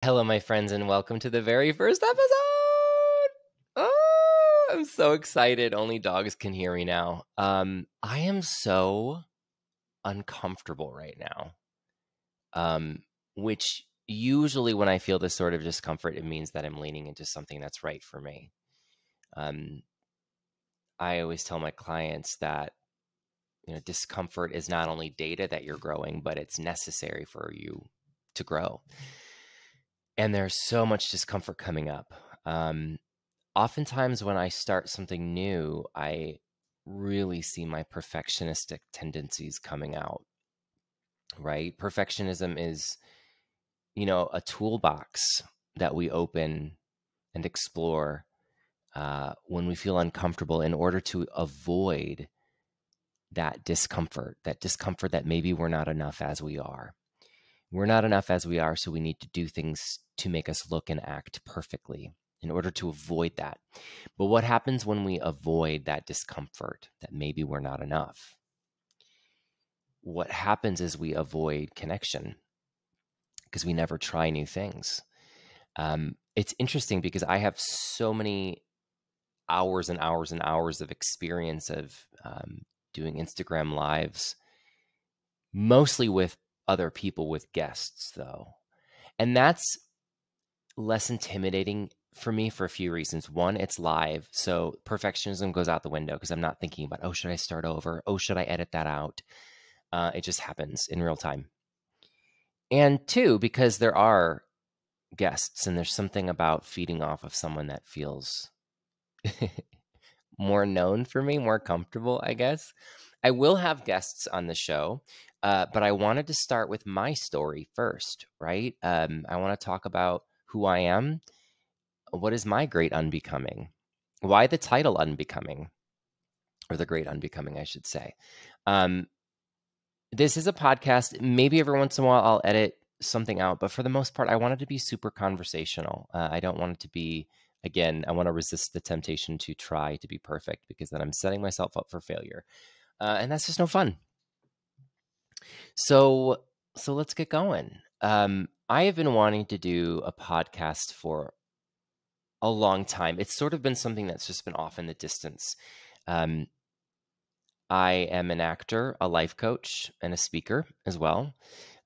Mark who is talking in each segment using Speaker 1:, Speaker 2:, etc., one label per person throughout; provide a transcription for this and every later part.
Speaker 1: Hello, my friends, and welcome to the very first episode. Oh, I'm so excited. Only dogs can hear me now. I am so uncomfortable right now. Which usually when I feel this sort of discomfort, it means that I'm leaning into something that's right for me. Um, I always tell my clients that discomfort is not only data that you're growing, but it's necessary for you to grow. And there's so much discomfort coming up. Oftentimes when I start something new, I really see my perfectionistic tendencies coming out, right? Perfectionism is, a toolbox that we open and explore when we feel uncomfortable in order to avoid that discomfort that maybe we're not enough as we are. We're not enough as we are, so we need to do things to make us look and act perfectly in order to avoid that. But what happens when we avoid that discomfort that maybe we're not enough? What happens is we avoid connection because we never try new things. It's interesting because I have so many hours and hours and hours of experience of doing Instagram lives, mostly with other people, with guests, though. And that's less intimidating for me for a few reasons. One, it's live, so perfectionism goes out the window because I'm not thinking about, oh, should I start over? Oh, should I edit that out? It just happens in real time. And two, because there are guests and there's something about feeding off of someone that feels more known for me, more comfortable, I guess. I will have guests on the show, but I wanted to start with my story first, right? I want to talk about who I am. What is my great unbecoming? Why the title Unbecoming, or the great unbecoming, I should say. This is a podcast. Maybe every once in a while I'll edit something out, but for the most part, I want it to be super conversational. I don't want it to be, again, I want to resist the temptation to try to be perfect because then I'm setting myself up for failure. And that's just no fun. So let's get going. I have been wanting to do a podcast for a long time. It's sort of been something that's just been off in the distance. I am an actor, a life coach, and a speaker as well.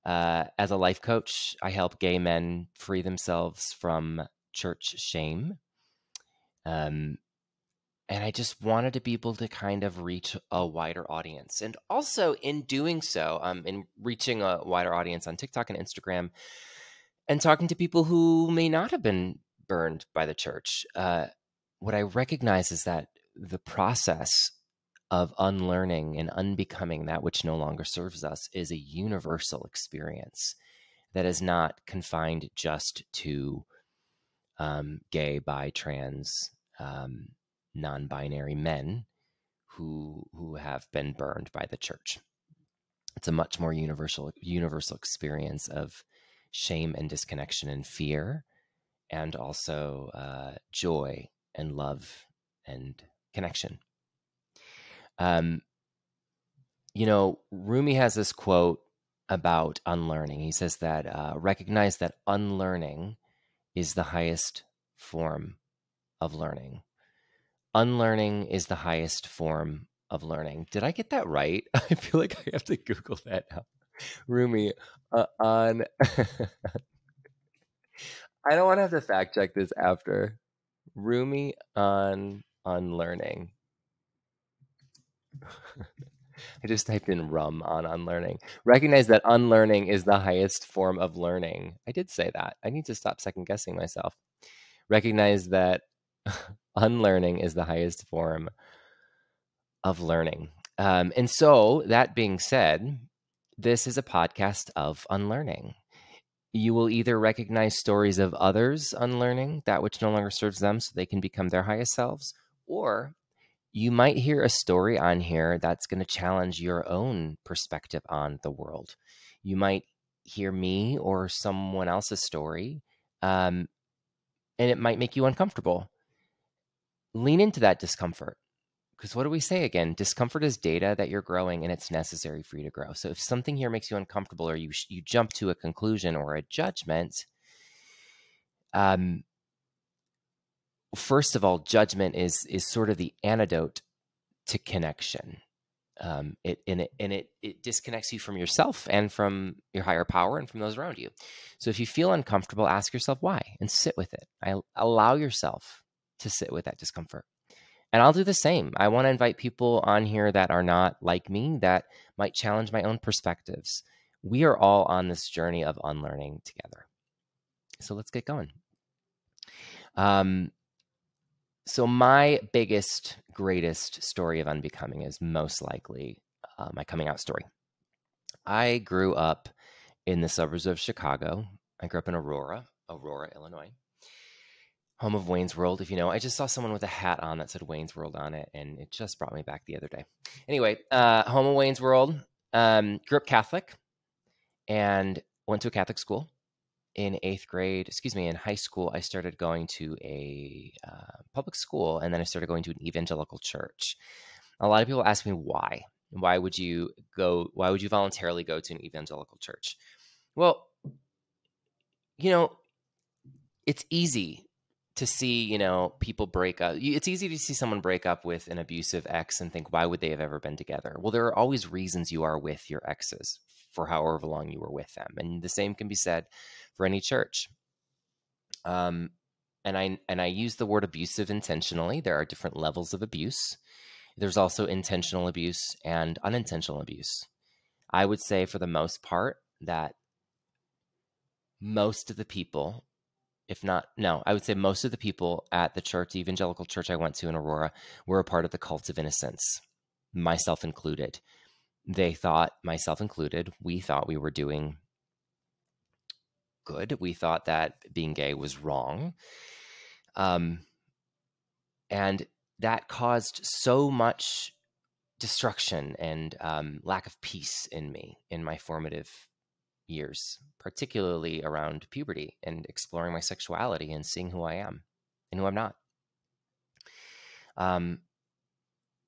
Speaker 1: As a life coach, I help gay men free themselves from church shame. And I just wanted to be able to kind of reach a wider audience. And also in doing so, in reaching a wider audience on TikTok and Instagram and talking to people who may not have been burned by the church, what I recognize is that the process of unlearning and unbecoming that which no longer serves us is a universal experience that is not confined just to gay, bi, trans, non-binary men who have been burned by the church. It's a much more universal experience of shame and disconnection and fear, and also joy and love and connection. Rumi has this quote about unlearning. He says that recognize that unlearning is the highest form of learning. Unlearning is the highest form of learning. Did I get that right? I feel like I have to Google that now. Rumi, on... I don't want to have to fact check this after. Rumi on unlearning. I just typed in rum on unlearning. Recognize that unlearning is the highest form of learning. I did say that. I need to stop second guessing myself. Recognize that unlearning is the highest form of learning. And so, that being said, this is a podcast of unlearning. You will either recognize stories of others unlearning that which no longer serves them so they can become their highest selves, or you might hear a story on here that's going to challenge your own perspective on the world. You might hear me or someone else's story, and it might make you uncomfortable. Lean into that discomfort. Because what do we say again? Discomfort is data that you're growing, and it's necessary for you to grow. So if something here makes you uncomfortable, or you jump to a conclusion or a judgment, First of all, judgment is sort of the antidote to connection. It disconnects you from yourself and from your higher power and from those around you. So if you feel uncomfortable, ask yourself why and sit with it. Allow yourself to sit with that discomfort. And I'll do the same. I want to invite people on here that are not like me, that might challenge my own perspectives. We are all on this journey of unlearning together. So let's get going. So my biggest, greatest story of unbecoming is most likely my coming out story. I grew up in the suburbs of Chicago. I grew up in Aurora, Illinois, home of Wayne's World. If you know, I just saw someone with a hat on that said Wayne's World on it, and it just brought me back the other day. Anyway, home of Wayne's World. Grew up Catholic and went to a Catholic school. In high school, I started going to a public school, and then I started going to an evangelical church. A lot of people ask me why. Why would you voluntarily go to an evangelical church? Well, it's easy to see, people break up. It's easy to see someone break up with an abusive ex and think, why would they have ever been together? Well, there are always reasons you are with your exes for however long you were with them. And the same can be said for any church. And I use the word abusive intentionally. There are different levels of abuse. There's also intentional abuse and unintentional abuse. I would say for the most part that most of the people, I would say most of the people at the church, the evangelical church I went to in Aurora, were a part of the cult of innocence, myself included. They thought, myself included, we thought we were doing good. We thought that being gay was wrong. And that caused so much destruction and lack of peace in me in my formative years, particularly around puberty and exploring my sexuality and seeing who I am and who I'm not.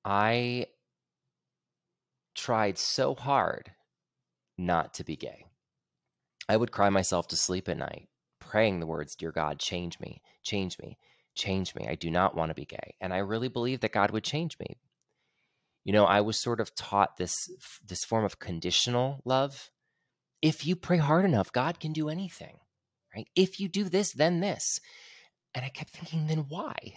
Speaker 1: I tried so hard not to be gay. I would cry myself to sleep at night, praying the words, "Dear God, change me, change me, change me. I do not want to be gay." And I really believed that God would change me. I was sort of taught this form of conditional love. If you pray hard enough, God can do anything, right? If you do this, then this. And I kept thinking, then why?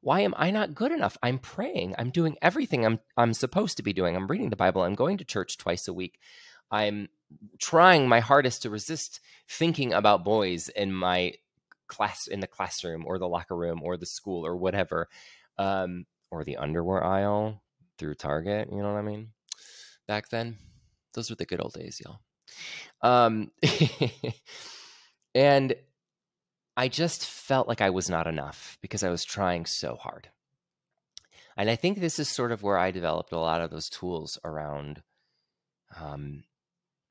Speaker 1: Why am I not good enough? I'm praying. I'm doing everything I'm supposed to be doing. I'm reading the Bible. I'm going to church twice a week. I'm trying my hardest to resist thinking about boys in my class, in the classroom or the locker room or the school or whatever, or the underwear aisle through Target. You know what I mean? Back then, those were the good old days, y'all. And I just felt like I was not enough because I was trying so hard. And I think this is sort of where I developed a lot of those tools around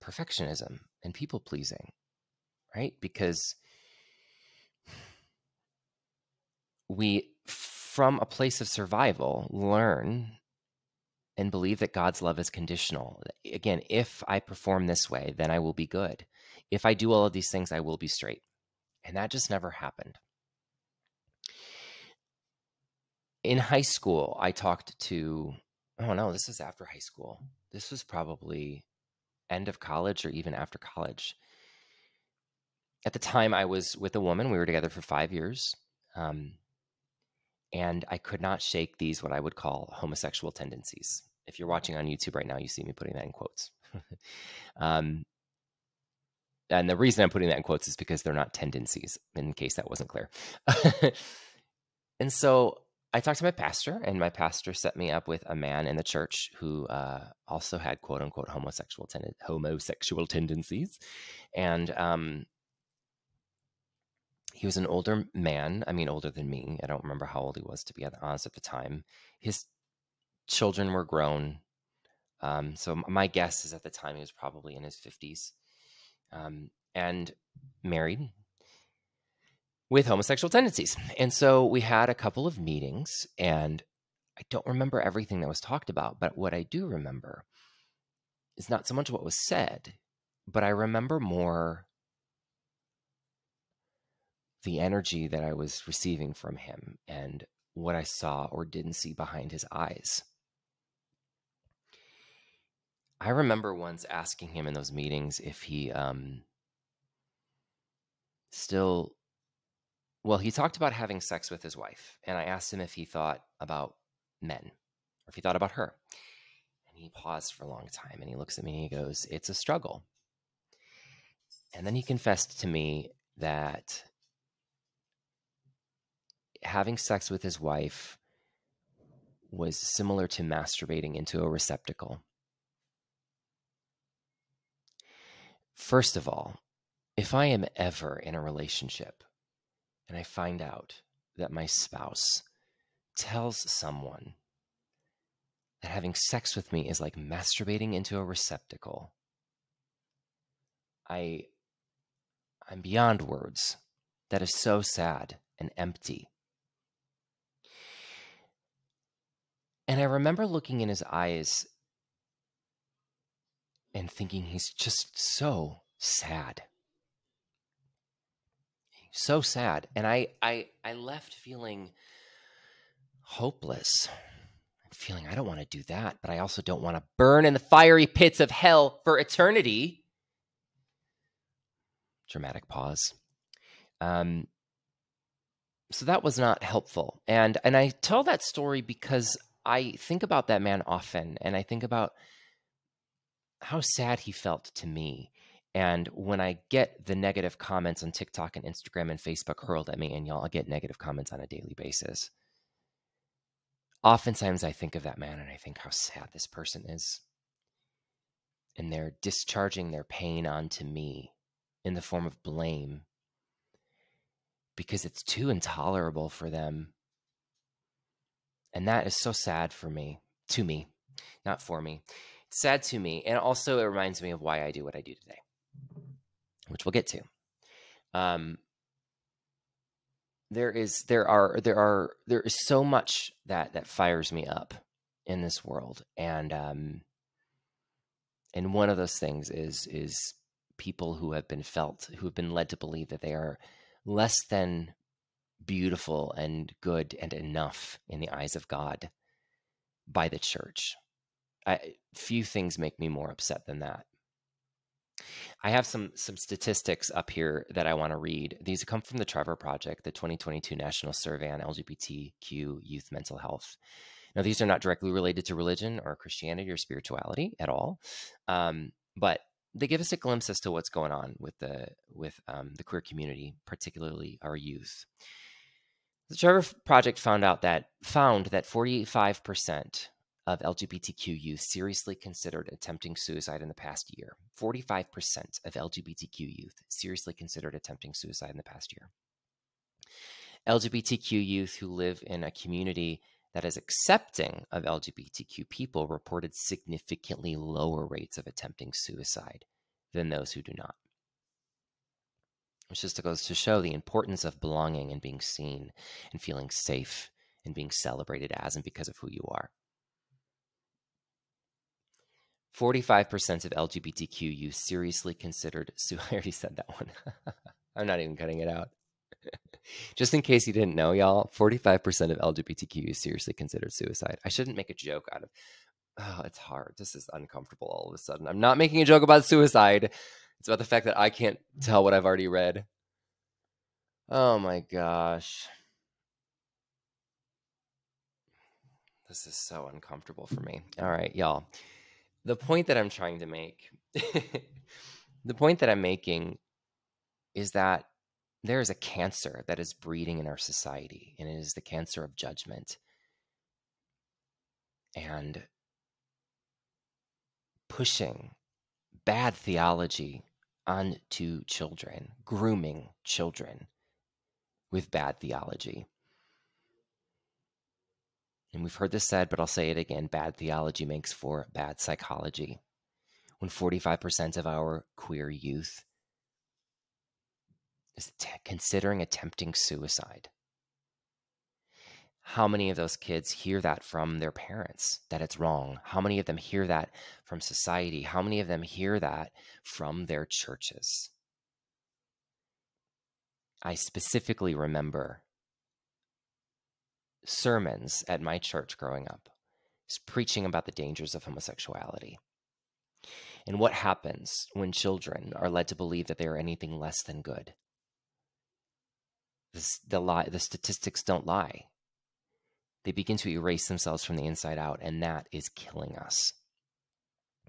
Speaker 1: perfectionism and people pleasing, right? Because we, from a place of survival, learn and believe that God's love is conditional. Again, if I perform this way, then I will be good. If I do all of these things, I will be straight. And that just never happened. In high school, I talked to, this was after high school. This was probably end of college or even after college. At the time, I was with a woman. We were together for 5 years. And I could not shake these, what I would call homosexual tendencies. If you're watching on YouTube right now, you see me putting that in quotes. And the reason I'm putting that in quotes is because they're not tendencies, in case that wasn't clear. And so I talked to my pastor, and my pastor set me up with a man in the church who also had quote unquote homosexual tendencies. And he was an older man. I mean, older than me. I don't remember how old he was, to be honest, at the time. His children were grown. So my guess is at the time he was probably in his 50s, and married with homosexual tendencies. And so we had a couple of meetings, and I don't remember everything that was talked about, but what I do remember is not so much what was said, but I remember more the energy that I was receiving from him and what I saw or didn't see behind his eyes. I remember once asking him in those meetings if he still, well, he talked about having sex with his wife, and I asked him if he thought about men or if he thought about her. And he paused for a long time and he looks at me and he goes, "It's a struggle." And then he confessed to me that having sex with his wife was similar to masturbating into a receptacle. First of all, if I am ever in a relationship and I find out that my spouse tells someone that having sex with me is like masturbating into a receptacle, I'm beyond words. That is so sad and empty. And I remember looking in his eyes and thinking he's just so sad. So sad. And I left feeling hopeless. Feeling I don't want to do that, but I also don't want to burn in the fiery pits of hell for eternity. Dramatic pause. So that was not helpful. And I tell that story because I think about that man often, and I think about how sad he felt to me. And when I get the negative comments on TikTok and Instagram and Facebook hurled at me, and y'all, I get negative comments on a daily basis. Oftentimes I think of that man and I think how sad this person is. And they're discharging their pain onto me in the form of blame because it's too intolerable for them. And that is so sad for me, to me, not for me. It's sad to me. And also it reminds me of why I do what I do today, which we'll get to. There is so much that fires me up in this world. And one of those things is people who have been led to believe that they are less than beautiful and good and enough in the eyes of God by the church. Few things make me more upset than that. I have some statistics up here that I want to read. These come from the Trevor Project, the 2022 National Survey on LGBTQ youth mental health. Now, these are not directly related to religion or Christianity or spirituality at all, but they give us a glimpse as to what's going on with the queer community, particularly our youth. The Trevor Project found that 45% of LGBTQ youth seriously considered attempting suicide in the past year. 45% of LGBTQ youth seriously considered attempting suicide in the past year. LGBTQ youth who live in a community that is accepting of LGBTQ people reported significantly lower rates of attempting suicide than those who do not. Which just goes to show the importance of belonging and being seen and feeling safe and being celebrated as and because of who you are. 45% of LGBTQ youth seriously considered suicide. I already said that one. I'm not even cutting it out. Just in case you didn't know, y'all, 45% of LGBTQ youth seriously considered suicide. I shouldn't make a joke out of, it's hard. This is uncomfortable all of a sudden. I'm not making a joke about suicide. It's about the fact that I can't tell what I've already read. Oh my gosh. This is so uncomfortable for me. All right, y'all. The point that I'm trying to make, the point that I'm making is that there is a cancer that is breeding in our society, and it is the cancer of judgment and pushing bad theology onto children, grooming children with bad theology. And we've heard this said, but I'll say it again, bad theology makes for bad psychology. When 45% of our queer youth is considering attempting suicide, how many of those kids hear that from their parents, that it's wrong? How many of them hear that from society? How many of them hear that from their churches? I specifically remember sermons at my church growing up, preaching about the dangers of homosexuality and what happens when children are led to believe that they are anything less than good. The statistics don't lie. They begin to erase themselves from the inside out, and that is killing us.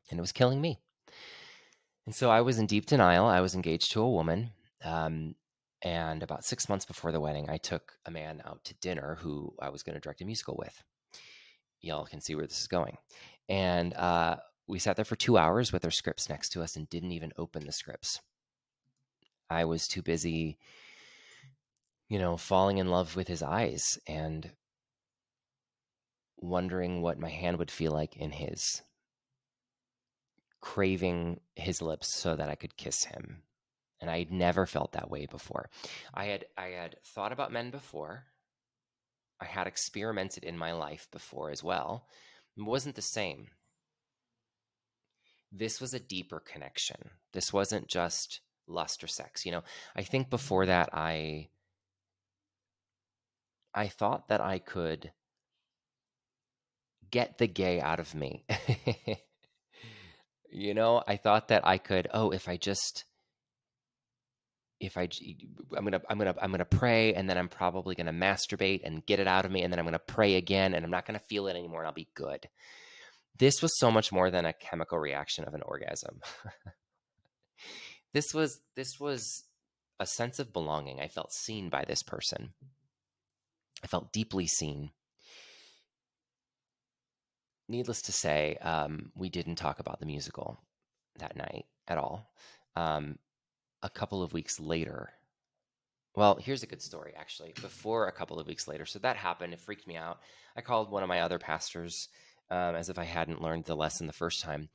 Speaker 1: And it was killing me. And so I was in deep denial. I was engaged to a woman. And about 6 months before the wedding, I took a man out to dinner who I was going to direct a musical with. Y'all can see where this is going. And we sat there for 2 hours with our scripts next to us and didn't even open the scripts. I was too busy, falling in love with his eyes and wondering what my hand would feel like in his, craving his lips so that I could kiss him. And I'd never felt that way before. I had thought about men before. I had experimented in my life before as well. It wasn't the same. This was a deeper connection. This wasn't just lust or sex. I think before that I thought that I could get the gay out of me. I thought that I could, I'm gonna pray, and then I'm probably gonna masturbate and get it out of me, and then I'm gonna pray again, and I'm not gonna feel it anymore, and I'll be good. This was so much more than a chemical reaction of an orgasm. This was a sense of belonging. I felt seen by this person. I felt deeply seen. Needless to say, we didn't talk about the musical that night at all. A couple of weeks later, well, here's a good story, actually. Before a couple of weeks later, so that happened. It freaked me out. I called one of my other pastors, as if I hadn't learned the lesson the first time.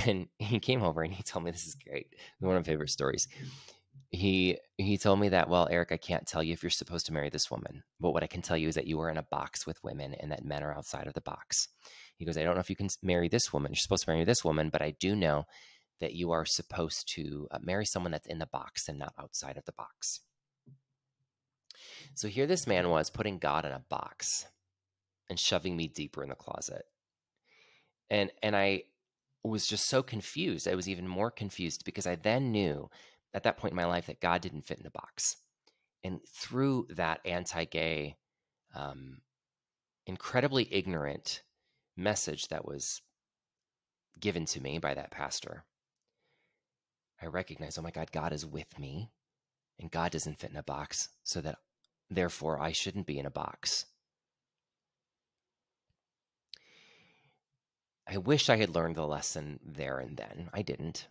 Speaker 1: And he came over and he told me, this is great. One of my favorite stories. He told me that, well, Eric, I can't tell you if you're supposed to marry this woman, but what I can tell you is that you are in a box with women and that men are outside of the box. He goes, I don't know if you can marry this woman. You're supposed to marry this woman, but I do know that you are supposed to marry someone that's in the box and not outside of the box. So here this man was putting God in a box and shoving me deeper in the closet. And I was just so confused. I was even more confused because I then knew at that point in my life that God didn't fit in a box. And through that anti-gay, incredibly ignorant message that was given to me by that pastor, I recognized, oh my God, God is with me and God doesn't fit in a box, so that therefore I shouldn't be in a box. I wish I had learned the lesson there and then. I didn't.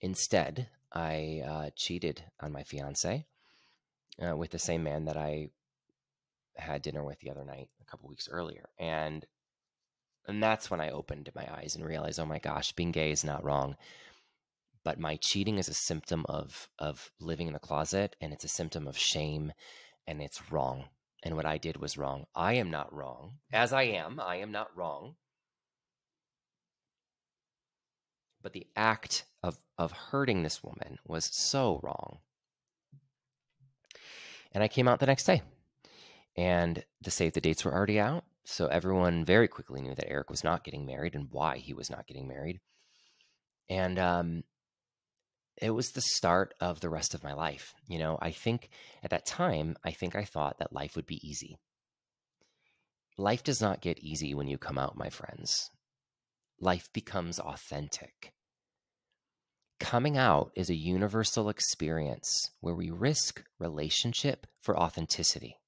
Speaker 1: Instead, I cheated on my fiance with the same man that I had dinner with the other night, a couple weeks earlier. And that's when I opened my eyes and realized, oh my gosh, being gay is not wrong. But my cheating is a symptom of living in the closet, and it's a symptom of shame, and it's wrong. And what I did was wrong. I am not wrong. As I am not wrong. But the act of hurting this woman was so wrong. And I came out the next day. And the save the dates were already out. So everyone very quickly knew that Eric was not getting married and why he was not getting married. And it was the start of the rest of my life. I think at that time, I thought that life would be easy. Life does not get easy when you come out, my friends. Life becomes authentic. Coming out is a universal experience where we risk relationship for authenticity.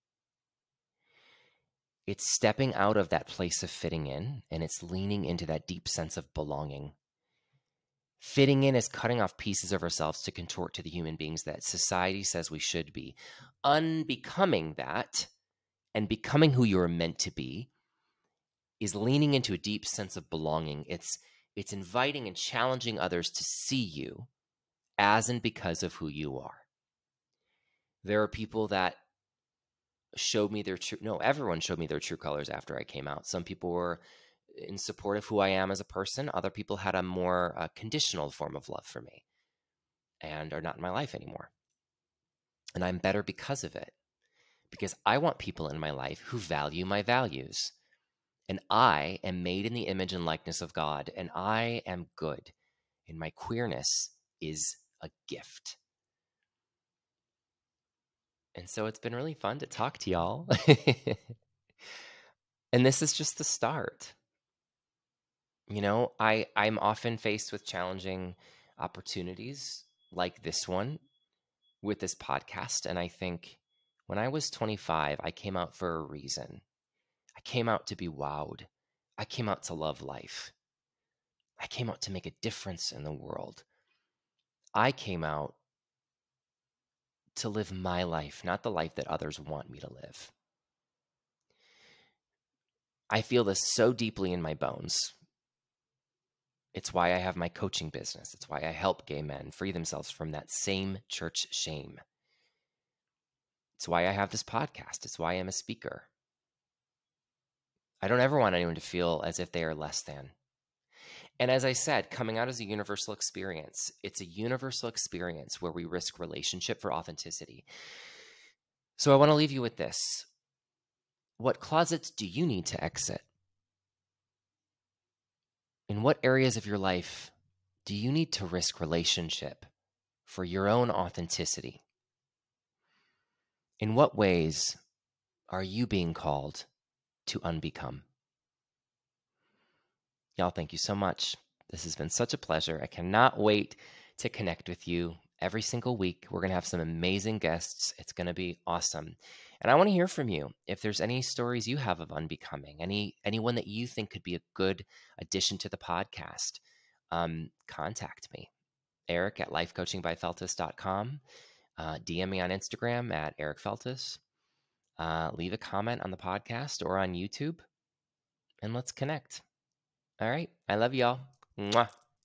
Speaker 1: It's stepping out of that place of fitting in, and it's leaning into that deep sense of belonging. Fitting in is cutting off pieces of ourselves to contort to the human beings that society says we should be. Unbecoming that and becoming who you're meant to be is leaning into a deep sense of belonging. It's inviting and challenging others to see you as and because of who you are. There are people that showed me their true, no, everyone showed me their true colors after I came out. Some people were in support of who I am as a person. Other people had a more conditional form of love for me and are not in my life anymore. And I'm better because of it, because I want people in my life who value my values. And I am made in the image and likeness of God, and I am good. And my queerness is a gift. And so it's been really fun to talk to y'all. And this is just the start. You know, I'm often faced with challenging opportunities like this one with this podcast. And I think when I was 25, I came out for a reason. I came out to be wowed. I came out to love life. I came out to make a difference in the world. I came out to live my life, not the life that others want me to live. I feel this so deeply in my bones. It's why I have my coaching business. It's why I help gay men free themselves from that same church shame. It's why I have this podcast. It's why I'm a speaker. I don't ever want anyone to feel as if they are less than. And as I said, coming out is a universal experience. It's a universal experience where we risk relationship for authenticity. So I want to leave you with this. What closets do you need to exit? In what areas of your life do you need to risk relationship for your own authenticity? In what ways are you being called to unbecome? Y'all, thank you so much. This has been such a pleasure. I cannot wait to connect with you every single week. We're going to have some amazing guests. It's going to be awesome. And I want to hear from you. If there's any stories you have of unbecoming, anyone that you think could be a good addition to the podcast, contact me. Eric at lifecoachingbyfeltus.com. DM me on Instagram at Eric Feltus. Leave a comment on the podcast or on YouTube, and let's connect. All right. I love y'all. Mwah.